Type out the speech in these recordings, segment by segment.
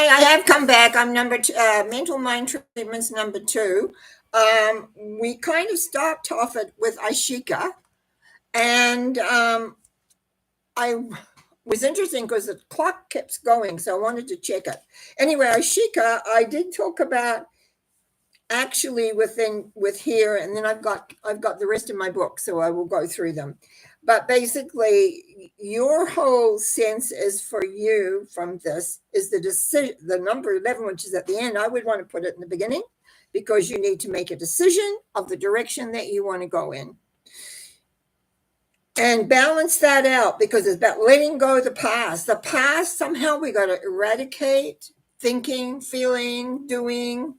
Hi, I have come back. I'm number two, mental mind treatments number two. We kind of stopped off with Ashika, and I was interesting because the clock keeps going, so I wanted to check it. Anyway, Ashika, I did talk about actually with here, and then I've got the rest of my book, so I will go through them. But basically, your whole sense is for you from this is the decision, the number 11, which is at the end. I would want to put it in the beginning because you need to make a decision of the direction that you want to go in. And balance that out because it's about letting go of the past. The past, somehow we got to eradicate thinking, feeling, doing,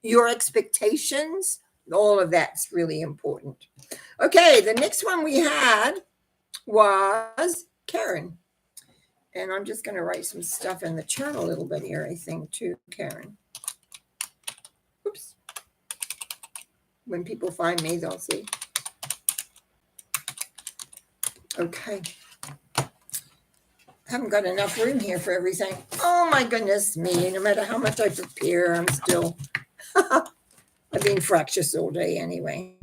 your expectations. All of that's really important. Okay, the next one we had was Karen. And I'm just going to write some stuff in the chat a little bit here, I think, too, Karen. Oops. When people find me, they'll see. Okay. Haven't got enough room here for everything. Oh my goodness me. No matter how much I prepare, I'm still I've been fractious all day anyway.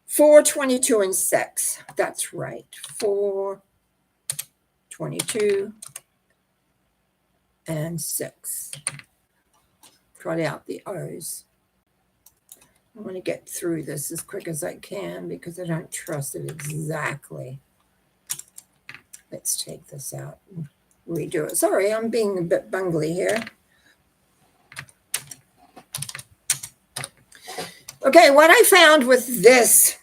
4, 22, and 6. That's right. 4, 22, and 6. Trot out the O's. I want to get through this as quick as I can because I don't trust it exactly. Let's take this out and redo it. Sorry, I'm being a bit bungly here. Okay, what I found with this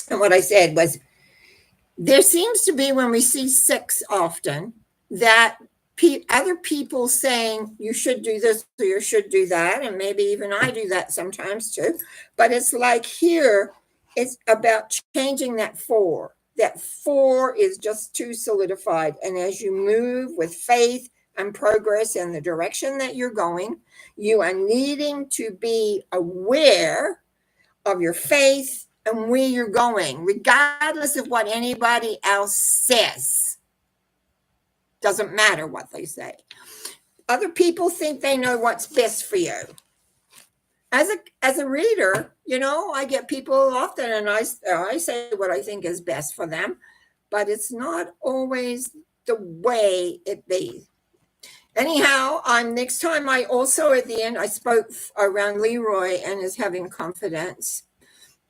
and what I said was there seems to be, when we see 6 often, that other people saying you should do this or you should do that, and maybe even I do that sometimes too, but it's like here it's about changing that 4. That 4 is just too solidified, and as you move with faith and progress in the direction that you're going, you are needing to be aware of your faith and where you're going, regardless of what anybody else says. Doesn't matter what they say. Other people think they know what's best for you. As a reader, you know, I get people often, and I say what I think is best for them, but it's not always the way it be. Anyhow, next time I also at the end I spoke around Leroy and his having confidence.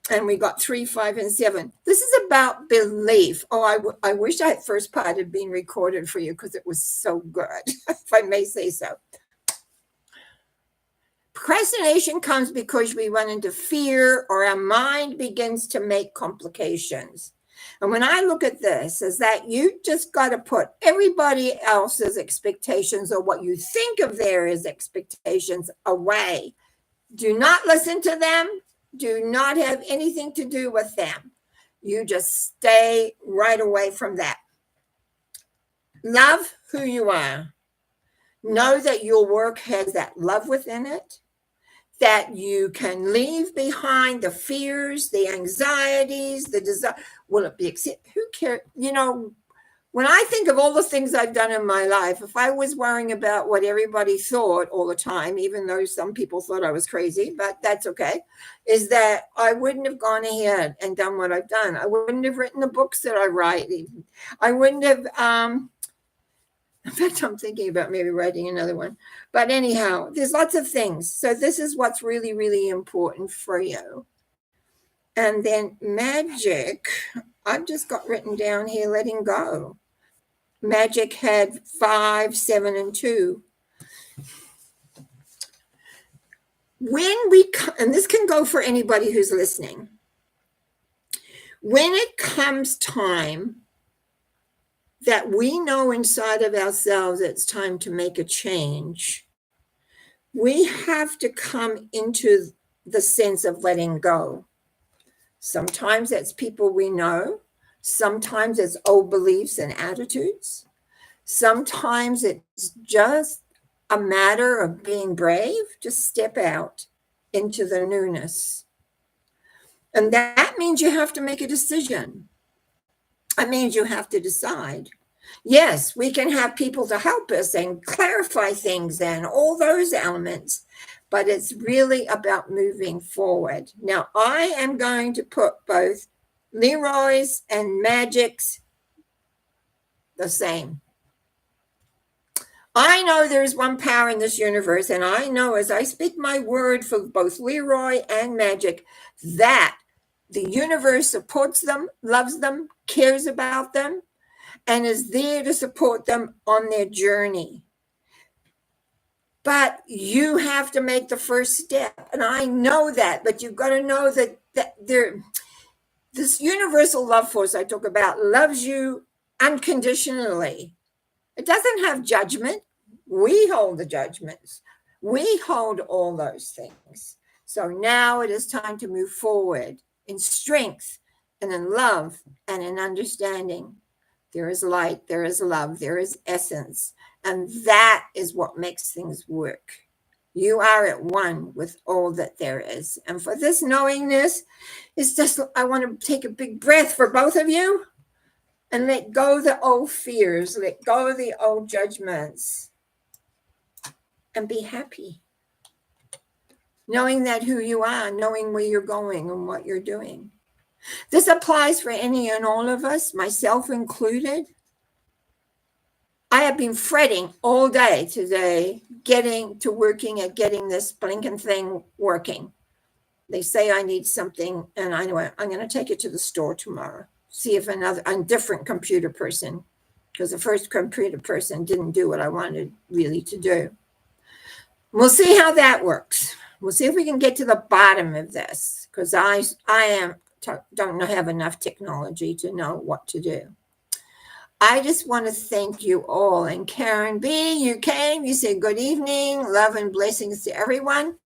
And we got 3, 5, and 7. This is about belief. Oh, I wish that first part had been recorded for you because it was so good, if I may say so. Procrastination comes because we run into fear or our mind begins to make complications. And when I look at this, is that you just got to put everybody else's expectations or what you think of their expectations away. Do not listen to them. Do not have anything to do with them. You just stay right away from that. Love who you are. Know that your work has that love within it, that you can leave behind the fears, the anxieties, the desire. Will it be accepted? Who cares? You know, when I think of all the things I've done in my life, if I was worrying about what everybody thought all the time, even though some people thought I was crazy, but that's okay, is that I wouldn't have gone ahead and done what I've done. I wouldn't have written the books that I write. I wouldn't have, in fact, I'm thinking about maybe writing another one. But anyhow, there's lots of things. So this is what's really, really important for you. And then magic, I've just got written down here, letting go. Magic had 5, 7, and 2. And this can go for anybody who's listening. When it comes time that we know inside of ourselves it's time to make a change, we have to come into the sense of letting go. Sometimes it's people we know. Sometimes it's old beliefs and attitudes. Sometimes it's just a matter of being brave. Just step out into the newness. And that means you have to make a decision. That means you have to decide. Yes, we can have people to help us and clarify things and all those elements, but it's really about moving forward. Now, I am going to put both Leroy's and Magic's the same. I know there's one power in this universe, and I know as I speak my word for both Leroy and Magic, that the universe supports them, loves them, cares about them, and is there to support them on their journey. But you have to make the first step. And I know that, but you've got to know that this universal love force I talk about loves you unconditionally. It doesn't have judgment. We hold the judgments. We hold all those things. So now it is time to move forward in strength and in love and in understanding. There is light, there is love, there is essence. And that is what makes things work. You are at one with all that there is. And for this knowingness, it's just, I want to take a big breath for both of you and let go of the old fears, let go of the old judgments, and be happy. Knowing that who you are, knowing where you're going and what you're doing. This applies for any and all of us, myself included. I have been fretting all day today, getting to working at getting this blinking thing working. They say I need something, and I know I'm going to take it to the store tomorrow, see if a different computer person, because the first computer person didn't do what I wanted really to do. We'll see how that works. We'll see if we can get to the bottom of this, because I don't have enough technology to know what to do. I just want to thank you all. And Karen B., you came, you said good evening, love and blessings to everyone.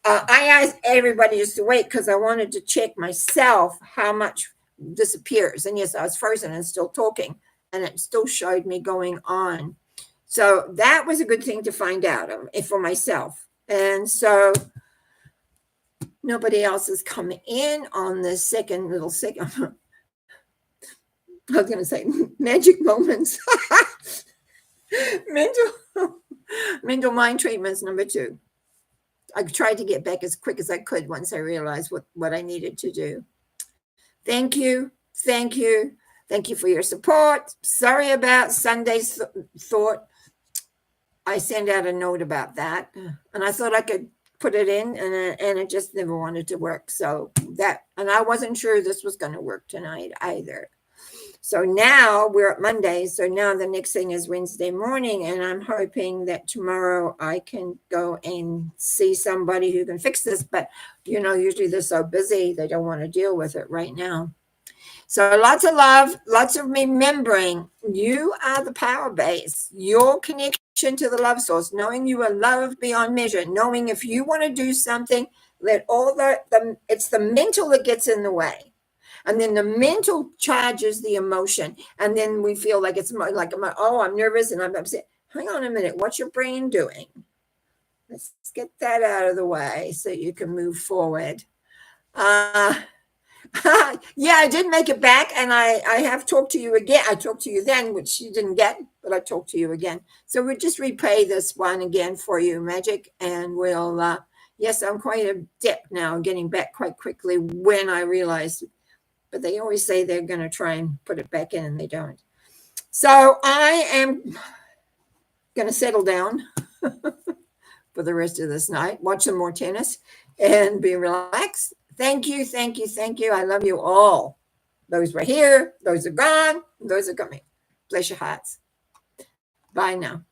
I asked everybody just to wait because I wanted to check myself how much disappears. And yes, I was frozen and still talking, and it still showed me going on. So that was a good thing to find out for myself. And so nobody else is coming in on the second. I was going to say magic moments. mental mind treatments number 2. I tried to get back as quick as I could once I realized what I needed to do. Thank you. Thank you. Thank you for your support. Sorry about Sunday's thought. I sent out a note about that, and I thought I could put it in, and it just never wanted to work. So and I wasn't sure this was going to work tonight either. So now we're at Monday. So now the next thing is Wednesday morning, and I'm hoping that tomorrow I can go and see somebody who can fix this. But, usually they're so busy, they don't want to deal with it right now. So lots of love, lots of remembering you are the power base, your connection to the love source, knowing you are loved beyond measure, knowing if you want to do something, let all it's the mental that gets in the way. And then the mental charges the emotion. And then we feel like it's like, I'm nervous and I'm upset. Hang on a minute. What's your brain doing? Let's get that out of the way so you can move forward. Yeah, I did make it back, and I have talked to you again. I talked to you then, which you didn't get, but I talked to you again. So we'll just replay this one again for you, Magic, and we'll, yes, I'm quite adept now, getting back quite quickly when I realized. But they always say they're going to try and put it back in, and they don't. So I am going to settle down for the rest of this night, watch some more tennis, and be relaxed. Thank you, thank you, thank you. I love you all. Those were here, those are gone, those are coming. Bless your hearts. Bye now.